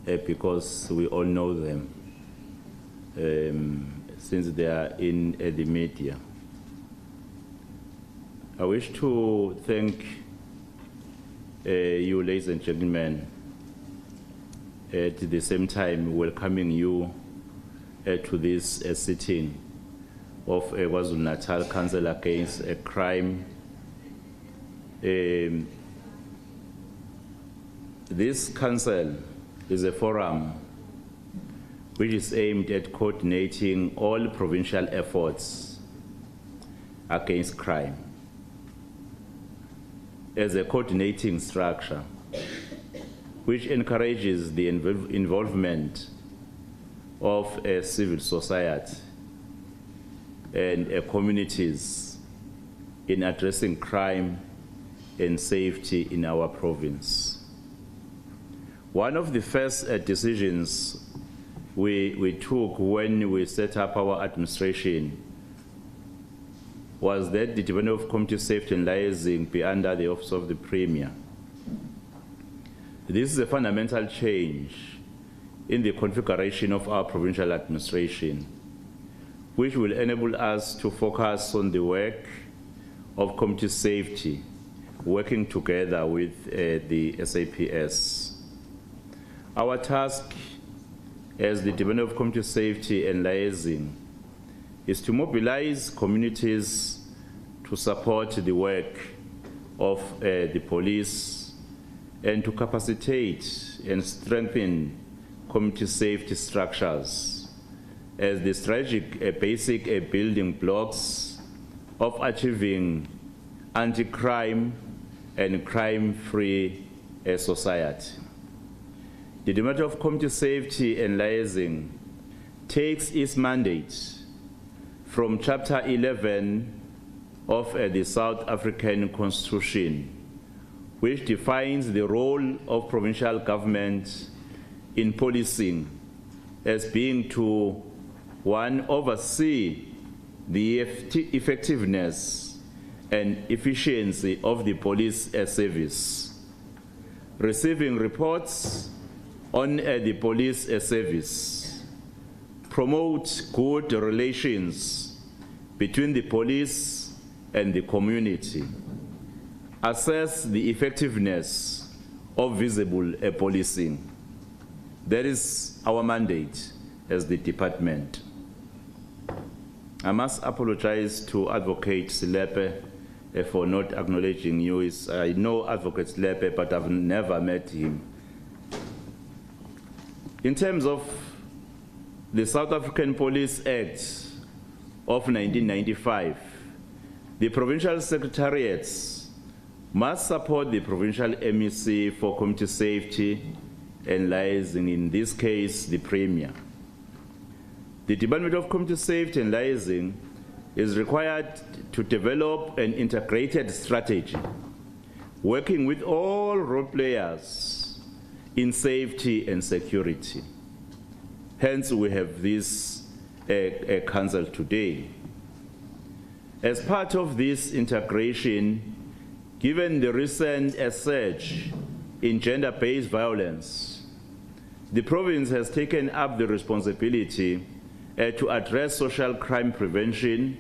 because we all know them since they are in the media. I wish to thank you, ladies and gentlemen, at the same time welcoming you to this sitting of KwaZulu-Natal Council Against Crime. This council is a forum which is aimed at coordinating all provincial efforts against crime as a coordinating structure which encourages the involvement of a civil society and communities in addressing crime and safety in our province. One of the first decisions we took when we set up our administration was that the Department of Community Safety and Liaising be under the Office of the Premier. This is a fundamental change in the configuration of our provincial administration, which will enable us to focus on the work of community safety, working together with the SAPS. Our task as the Department of Community Safety and Liaising is to mobilize communities to support the work of the police and to capacitate and strengthen community safety structures as the strategic basic building blocks of achieving anti-crime and crime-free society. The Department of Community Safety and Liaising takes its mandate from Chapter 11 of the South African Constitution, which defines the role of provincial government in policing as being to, one, oversee the effectiveness and efficiency of the police service, receiving reports on the police service, promote good relations between the police and the community, assess the effectiveness of visible policing. That is our mandate as the department. I must apologize to Advocate Silepe for not acknowledging you. I know Advocate Silepe, but I've never met him. In terms of the South African Police Act of 1995, the provincial secretariats must support the provincial MEC for community safety and liaising, in this case, the Premier. The Department of Community Safety and Liaising is required to develop an integrated strategy, working with all role players in safety and security. Hence, we have this council today. As part of this integration, given the recent surge in gender-based violence, the province has taken up the responsibility to address social crime prevention,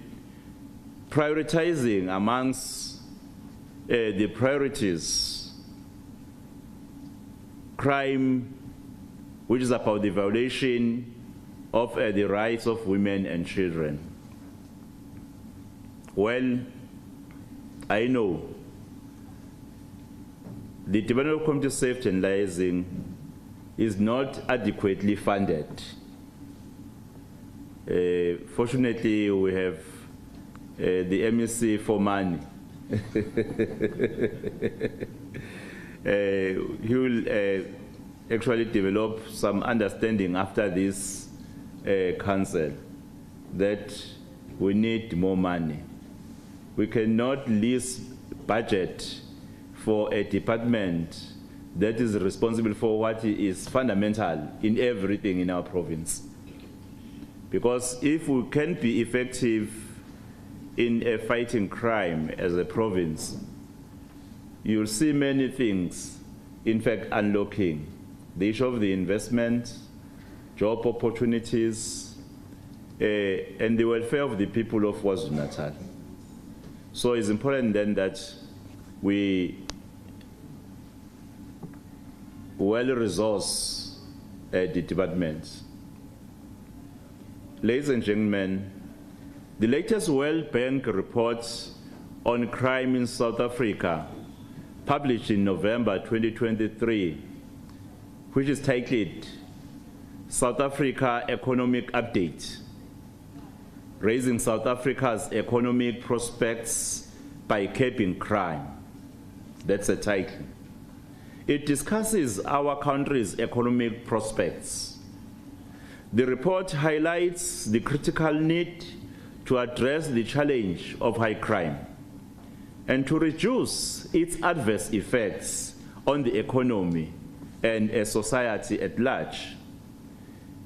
prioritizing amongst the priorities crime, which is about the violation of the rights of women and children. Well, I know the Department of Community Safety and Liaising is not adequately funded. Fortunately, we have the MEC for money. He will actually develop some understanding after this council that we need more money. We cannot lease budget for a department that is responsible for what is fundamental in everything in our province. Because if we can be effective in fighting crime as a province, you'll see many things, in fact, unlocking. the issue of the investment, job opportunities, and the welfare of the people of KwaZulu-Natal. So it's important then that we well-resource the department. Ladies and gentlemen, the latest World Bank report on crime in South Africa, published in November 2023, which is titled South Africa Economic Update, Raising South Africa's Economic Prospects by Curbing Crime. That's the title. It discusses our country's economic prospects. The report highlights the critical need to address the challenge of high crime and to reduce its adverse effects on the economy and a society at large.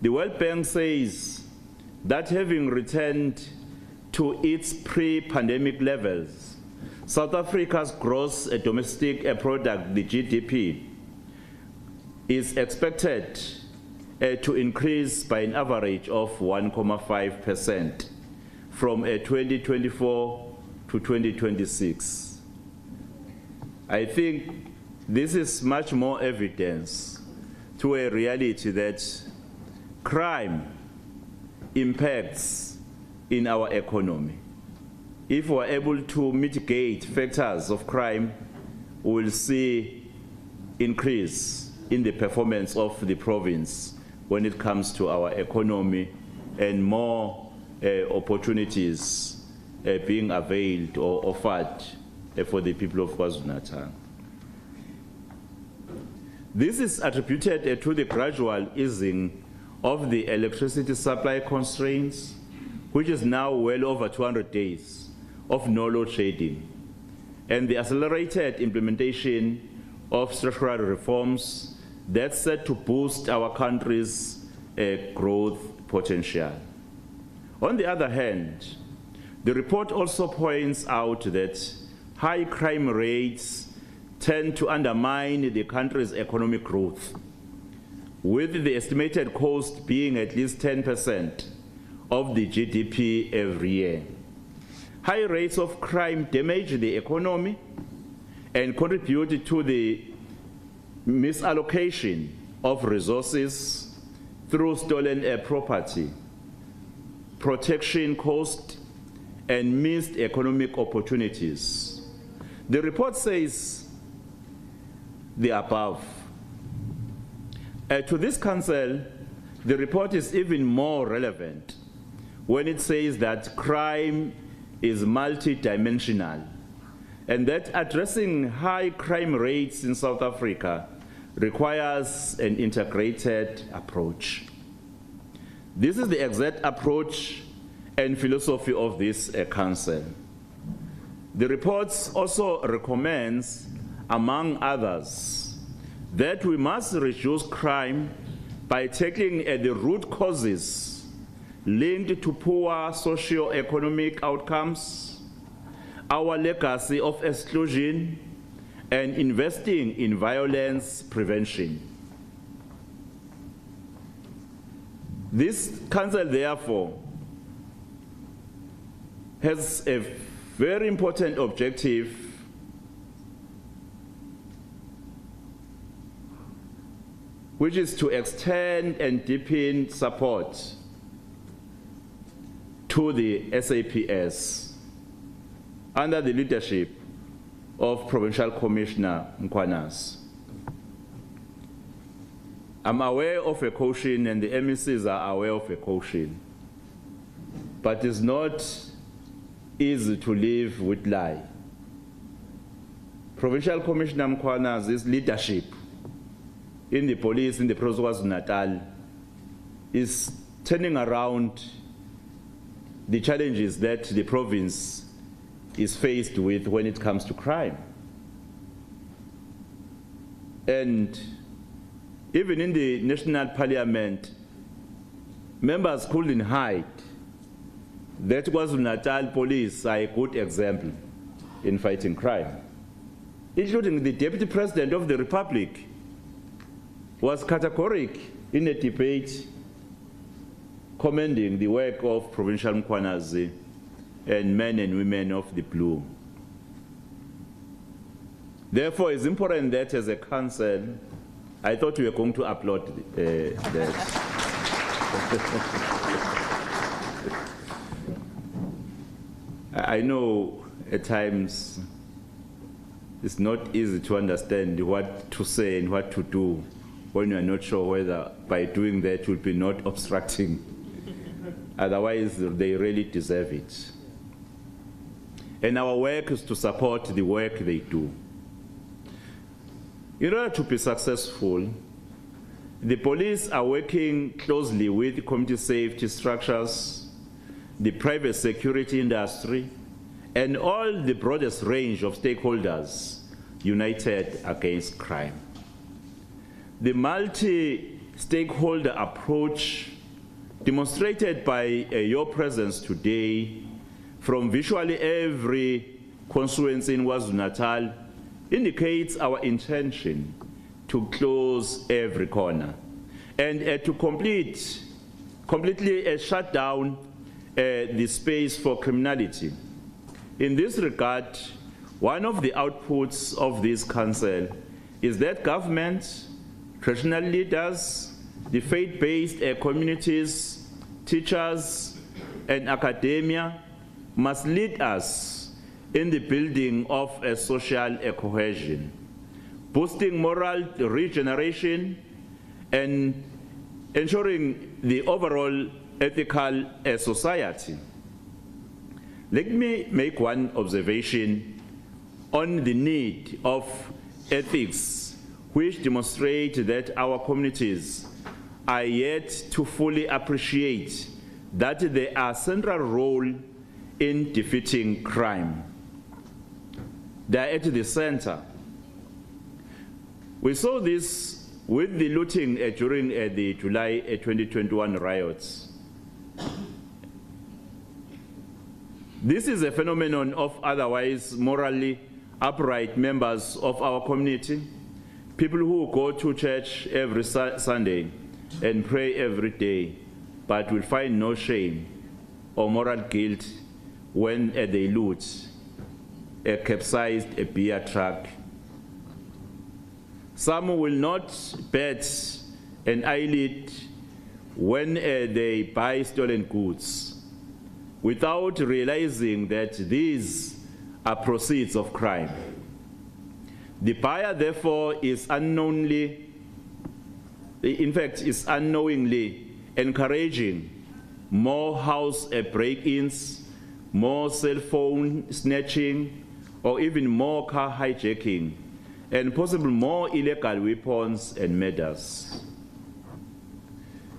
The World Bank says that having returned to its pre-pandemic levels, South Africa's gross domestic product, the GDP, is expected to increase by an average of 1.5% from 2024 to 2026. I think this is much more evidence to a reality that crime impacts in our economy. If we're able to mitigate factors of crime, we will see increase in the performance of the province when it comes to our economy and more opportunities being availed or offered for the people of KwaZulu-Natal. This is attributed to the gradual easing of the electricity supply constraints, which is now well over 200 days of no load shedding, and the accelerated implementation of structural reforms that's set to boost our country's growth potential. On the other hand, the report also points out that high crime rates tend to undermine the country's economic growth, with the estimated cost being at least 10% of the GDP every year. High rates of crime damage the economy and contribute to the misallocation of resources through stolen property, protection cost, and missed economic opportunities. The report says the above. To this council, the report is even more relevant when it says that crime is multidimensional and that addressing high crime rates in South Africa requires an integrated approach. This is the exact approach and philosophy of this council. The report also recommends, among others, that we must reduce crime by tackling the root causes linked to poor socio-economic outcomes, our legacy of exclusion, and investing in violence prevention. This council, therefore, has a very important objective which is to extend and deepen support to the SAPS under the leadership of Provincial Commissioner Convenes. I'm aware of a caution, and the MECs are aware of a caution, but it's not easy to live with lie. Provincial Commissioner Convenes' leadership in the police in the Province of KwaZulu-Natal is turning around the challenges that the province is faced with when it comes to crime. And even in the National Parliament, members couldn't hide that KwaZulu-Natal police are a good example in fighting crime, including the Deputy President of the Republic. was categoric in a debate commending the work of Provincial Mkhwanazi and men and women of the blue. Therefore, it's important that as a council, I thought we were going to applaud that. I know at times it's not easy to understand what to say and what to do when you are not sure whether by doing that you'll be not obstructing. Otherwise, they really deserve it. And our work is to support the work they do. In order to be successful, the police are working closely with community safety structures, the private security industry, and all the broadest range of stakeholders united against crime. The multi-stakeholder approach demonstrated by your presence today from virtually every constituency in KwaZulu-Natal indicates our intention to close every corner and to completely shut down the space for criminality. In this regard, one of the outputs of this council is that government, traditional leaders, the faith-based communities, teachers, and academia must lead us in the building of a social cohesion, boosting moral regeneration, and ensuring the overall ethical society. Let me make one observation on the need of ethics, which demonstrate that our communities are yet to fully appreciate that they are a central role in defeating crime. They are at the center. We saw this with the looting during the July 2021 riots. This is a phenomenon of otherwise morally upright members of our community, people who go to church every Sunday and pray every day, but will find no shame or moral guilt when they loot a capsized beer truck. Some will not bat an eyelid when they buy stolen goods without realizing that these are proceeds of crime. The buyer, therefore, is unknowingly encouraging more house break-ins, more cell phone snatching, or even more car hijacking, and possibly more illegal weapons and murders.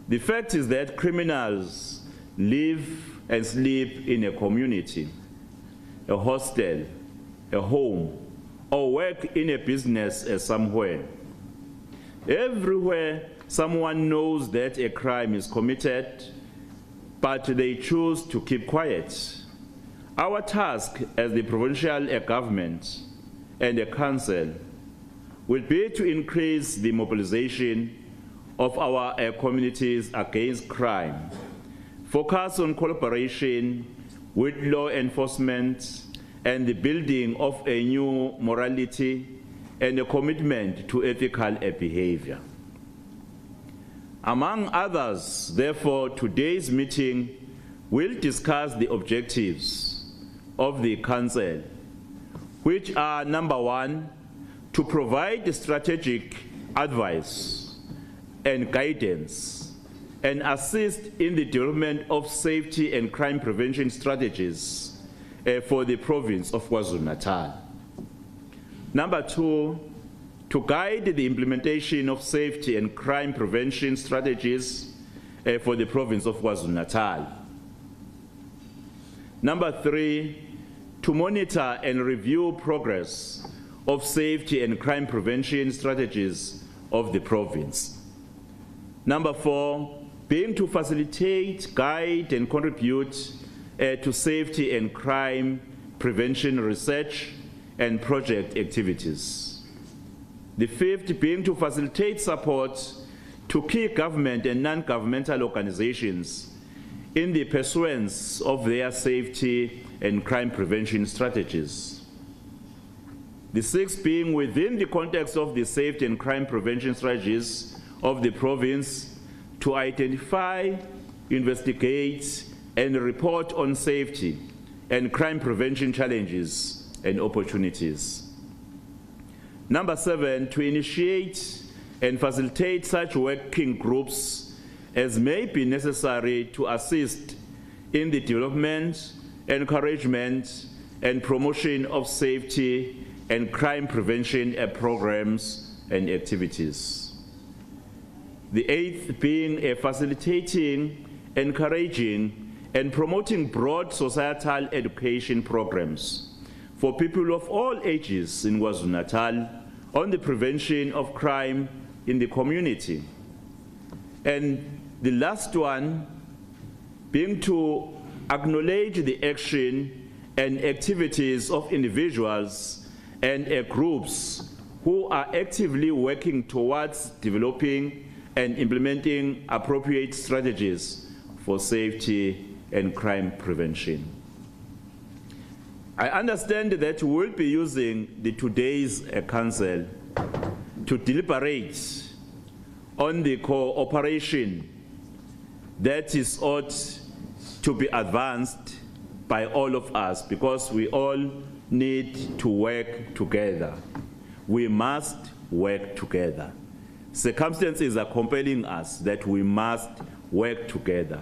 The fact is that criminals live and sleep in a community, a hostel, a home, or work in a business somewhere. Everywhere, someone knows that a crime is committed, but they choose to keep quiet. Our task as the provincial government and the council will be to increase the mobilization of our communities against crime, focus on collaboration with law enforcement and the building of a new morality and a commitment to ethical behavior. Among others, therefore, today's meeting will discuss the objectives of the council, which are: number one, to provide strategic advice and guidance and assist in the development of safety and crime prevention strategies for the province of KwaZulu-Natal. Number two, to guide the implementation of safety and crime prevention strategies for the province of KwaZulu-Natal. Number three, to monitor and review progress of safety and crime prevention strategies of the province. Number four, being to facilitate, guide, and contribute to safety and crime prevention research and project activities. The fifth being to facilitate support to key government and non-governmental organizations in the pursuance of their safety and crime prevention strategies. The sixth being within the context of the safety and crime prevention strategies of the province to identify, investigate, and report on safety and crime prevention challenges and opportunities. Number seven, to initiate and facilitate such working groups as may be necessary to assist in the development, encouragement, and promotion of safety and crime prevention programs and activities. The eighth being facilitating, encouraging, and promoting broad societal education programs for people of all ages in KwaZulu-Natal on the prevention of crime in the community. And the last one being to acknowledge the action and activities of individuals and groups who are actively working towards developing and implementing appropriate strategies for safety and crime prevention. I understand that we will be using the today's council to deliberate on the cooperation that is ought to be advanced by all of us, because we all need to work together. We must work together. Circumstances are compelling us that we must work together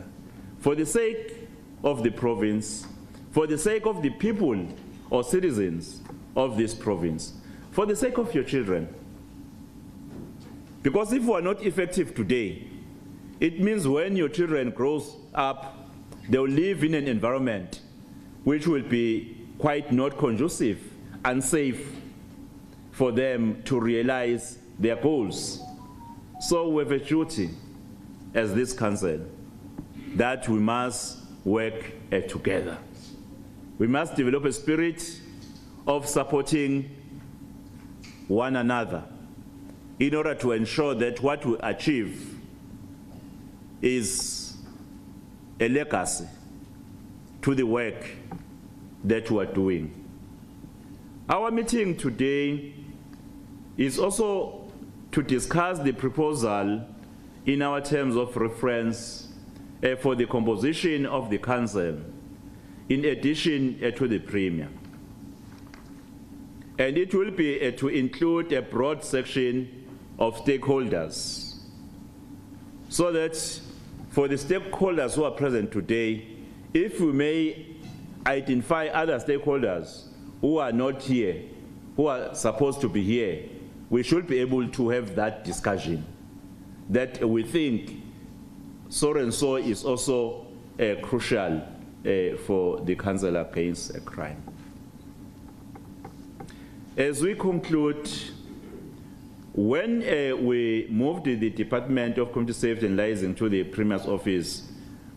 for the sake of the province, for the sake of the people or citizens of this province, for the sake of your children. Because if we are not effective today, it means when your children grow up, they will live in an environment which will be quite not conducive, unsafe for them to realize their goals. So we have a duty as this council that we must work together. We must develop a spirit of supporting one another in order to ensure that what we achieve is a legacy to the work that we are doing. Our meeting today is also to discuss the proposal in our terms of reference for the composition of the council, in addition to the Premier. And it will be to include a broad section of stakeholders, so that for the stakeholders who are present today, if we may identify other stakeholders who are not here, who are supposed to be here, we should be able to have that discussion, that we think so and so is also crucial for the Council Against Crime. As we conclude, when we moved the Department of Community Safety and Liaison to the Premier's office,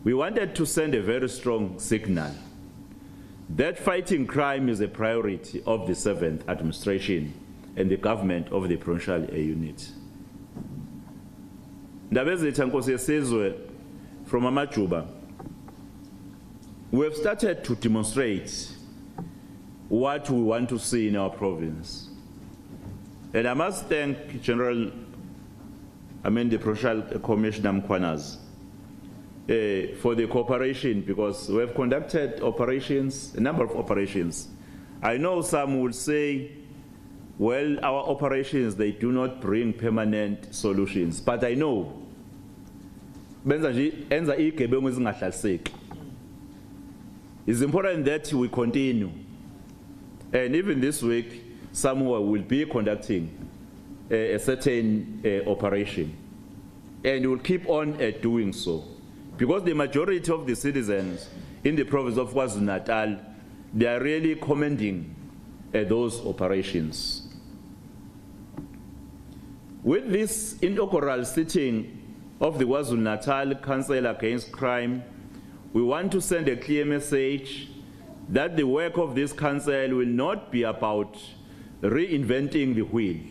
we wanted to send a very strong signal that fighting crime is a priority of the 7th administration and the government of the provincial unit. Ndabezitha Nkosi yesizwe from Amajuba, we have started to demonstrate what we want to see in our province. And I must thank the Provincial Commissioner Mkwanas for the cooperation, because we have conducted operations, a number of operations. I know some will say, well, our operations, they do not bring permanent solutions, but I know it's important that we continue. And even this week, somewhere will be conducting a certain operation, and will keep on doing so, because the majority of the citizens in the province of KwaZulu-Natal, they are really commending those operations. With this inaugural sitting of the KwaZulu-Natal Council Against Crime, we want to send a clear message that the work of this council will not be about reinventing the wheel,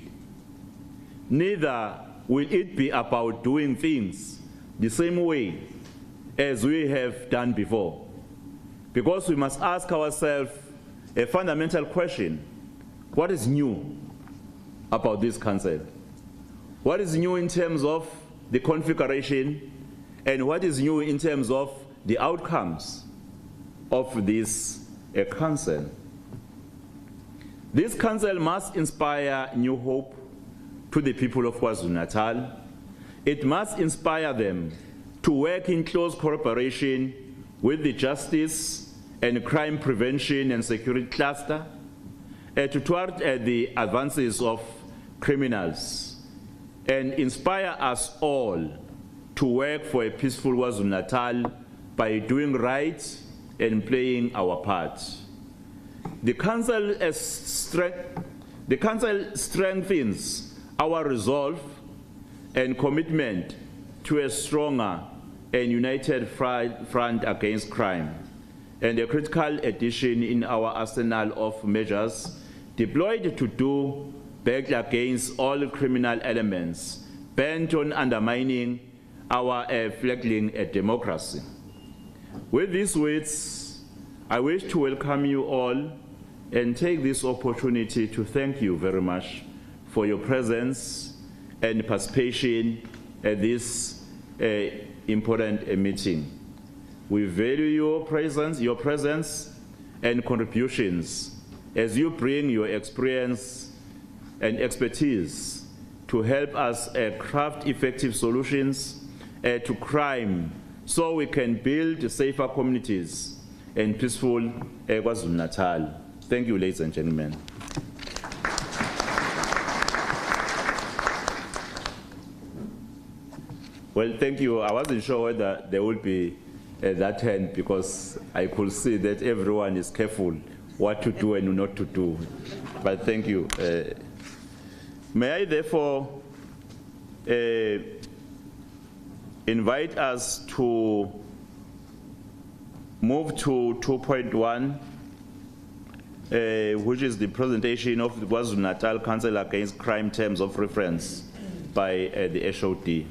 neither will it be about doing things the same way as we have done before. Because we must ask ourselves a fundamental question: what is new about this council? What is new in terms of the configuration, and what is new in terms of the outcomes of this council? This council must inspire new hope to the people of KwaZulu-Natal. It must inspire them to work in close cooperation with the Justice and Crime Prevention and Security Cluster toward the advances of criminals, and inspire us all to work for a peaceful KwaZulu-Natal by doing right and playing our part. The council strengthens our resolve and commitment to a stronger and united front against crime, and a critical addition in our arsenal of measures deployed to do battle against all criminal elements bent on undermining our fledgling democracy. With these words, I wish to welcome you all and take this opportunity to thank you very much for your presence and participation at this important meeting. We value your presence and contributions as you bring your experience and expertise to help us craft effective solutions to crime, so we can build safer communities and peaceful KwaZulu-Natal. Thank you, ladies and gentlemen. Well, thank you. I wasn't sure whether there would be that hand, because I could see that everyone is careful what to do and not to do. But thank you. May I therefore invite us to move to 2.1, which is the presentation of the KwaZulu-Natal Council Against Crime Terms of Reference by the HOD.